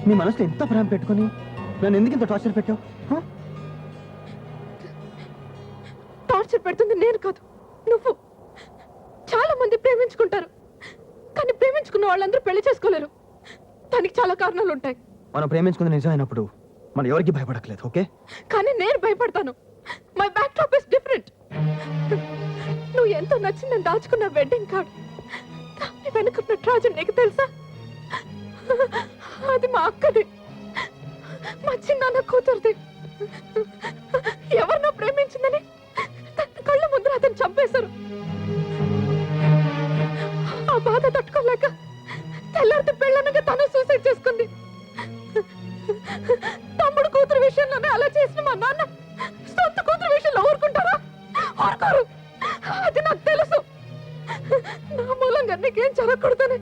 నీ మనసులో ఎంత ప్రేమ పెట్టుకుని నన్ను ఎందుకు ఇంత టార్చర్ పెట్టావు? టార్చర్ పెడుతుంది నేను కాదు, నువ్వు. చాలా మంది ప్రేమించుకుంటారు, కానీ ప్రేమించుకున్న వాళ్ళందరూ పెళ్లి చేసుకోలేరు. దానికి చాలా కారణాలు ఉంటాయి. మనం ప్రేమించుకుంది నిజమైనప్పుడు మనం ఎవరికి భయపడట్లేదు, ఓకే? కానీ నేను భయపడతాను. My backdrop is different. నువ్వు ఎంతో నచ్చిందని దాచుకున్న వెడ్డింగ్ కార్డ్, దాన్ని వెనుకున్న ట్రాజెడీ నీకు తెలుసా? అది మా అక్కది, మా చిన్నాన్న కూతురుది. ఎవరినో ప్రేమించిందని తన కళ్ళ ముందర అతను చంపేశారు. ఆ బాధ తట్టుకోలేక తెల్లారితే పెళ్ళనగా తను సూసైడ్ చేసుకుంది. తమ్ముడు కూతురు విషయంలోనే అలా చేసిన మా నాన్న సొంత కూతురు విషయంలో ఊరుకుంటారా? ఊరుకోరు. అది నాకు తెలుసు. నా మూలంగా నీకేం జరగకూడదని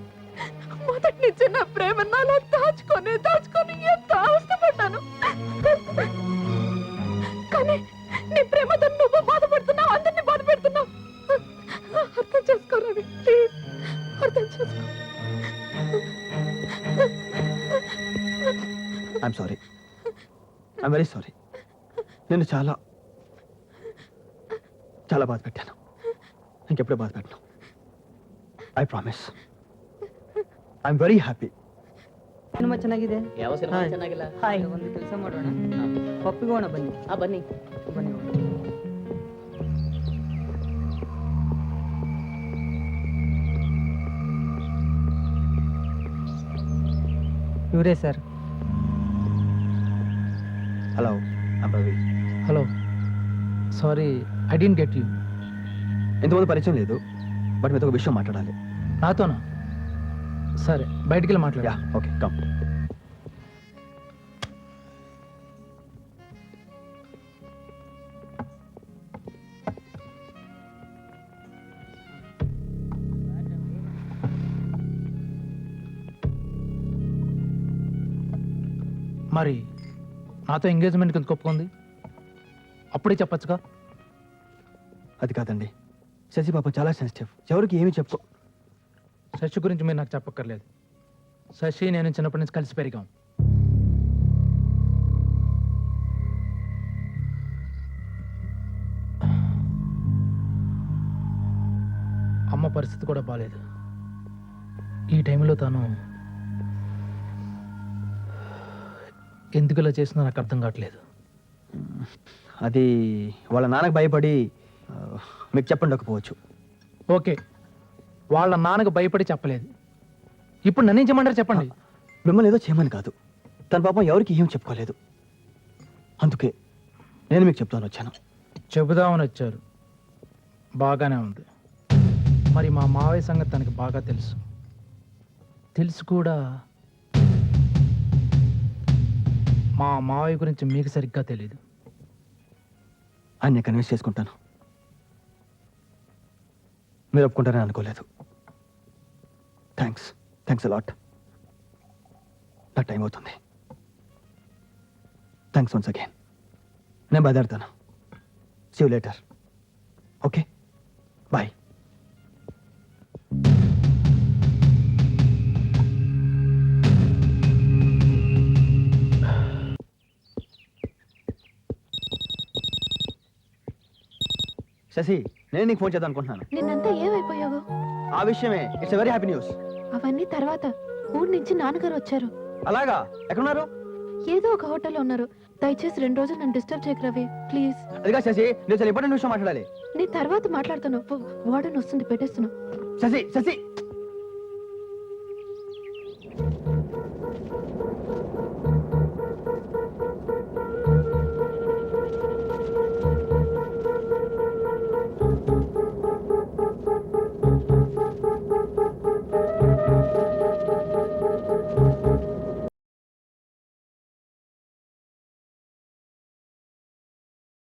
మొదటి నుంచి నా ప్రేమ నాలో దాచుకొని ఎంత అవస్థపడ్డాను. కానీ నీ ప్రేమతో నువ్వు బాధపడుతున్నావు, అందరినీ బాధ పెడుతున్నావు. అర్థం చేసుకోరావి, ప్లీజ్ అర్థం చేసుకో. I'm sorry, I'm very sorry. నేను చాలా చాలా బాధ పెట్టాను. ఇంకెప్పుడే బాధ పెట్టను. I promise. I am very happy. Cinema ಚೆನ್ನಾಗಿದೆ. ಯಾವ ಸಿನಿಮಾ ಚೆನ್ನಾಗಿಲ್ಲ? ಹಾಯ್, ಒಂದು ಕೆಲಸ ಮಾಡೋಣ, ಒಪ್ಪಿಗೋಣ. ಬನ್ನಿ ಬನ್ನಿ ಬನ್ನಿ. ಇವರೇ sir. Hello, I am Ravi. Hello, sorry I didn't get you. ఇంతకుముందు పరిచయం లేదు, బట్ మీతో ఒక విషయం మాట్లాడాలి. నాతోనా? సరే, బయటికి వెళ్ళి మాట్లాడా. Yeah, okay, come. మరి నాతో ఎంగేజ్మెంట్ కింద ఒప్పుకుంది, అప్పుడే చెప్పచ్చుగా. అది కాదండి, శశి పాప చాలా సెన్సిటివ్, ఎవరికి ఏమి చెప్పుకో. శశి గురించి మీరు నాకు చెప్పక్కర్లేదు. శశి నేను చిన్నప్పటి నుంచి కలిసి పెరిగాం. అమ్మ పరిస్థితి కూడా బాలేదు. ఈ టైంలో తను ఎందుకు ఇలా చేసిందో నాకు అర్థం కావట్లేదు. అది వాళ్ళ నాన్నకు భయపడి మీకు చెప్పండకపోవచ్చు. ఓకే, వాళ్ళ నాన్నకు భయపడి చెప్పలేదు. ఇప్పుడు నన్నేం చేయమంటారు చెప్పండి. మిమ్మల్ని ఏదో చేయమని కాదు, తన పాపం ఎవరికి ఏం చెప్పుకోలేదు, అందుకే నేను మీకు చెప్తాను వచ్చాను. చెబుదామని వచ్చారు, బాగానే ఉంది. మరి మా మావయ్య సంగతి తనకి బాగా తెలుసు. తెలుసు కూడా మా మావయ్య గురించి మీకు సరిగ్గా తెలీదు. ఆయన కన్విన్స్ చేసుకుంటాను. మీరు ఒప్పుకుంటారని అనుకోలేదు. Thanks a lot. నాకు టైం అవుతుంది. Thanks once again. నేను బయలుదేరుతాను. See you later. Okay, bye. Shashi, నేను నీకు ఫోన్ చేద్దాం అనుకుంటున్నాను. నిన్నంతా ఏమైపోయావు? ఆ విషయమే. It's very happy news. అవన్నీ తర్వాత. ఊరి నుంచి నాన్నగారు వచ్చారు. అలాగా? ఎక్కడున్నారు? ఏదో ఒక హోటల్లో ఉన్నారు. దయచేసి 2 రోజులు నన్ను డిస్టర్బ్ చేయకు రవి, ప్లీజ్. అదిగా శశి, నేను చాలా ఇంపార్టెంట్ విషయం మాట్లాడాలి. నీ తర్వాత మాట్లాడతాను. వార్డెన్ వస్తుంది, పెట్టేస్తున్నా. శశి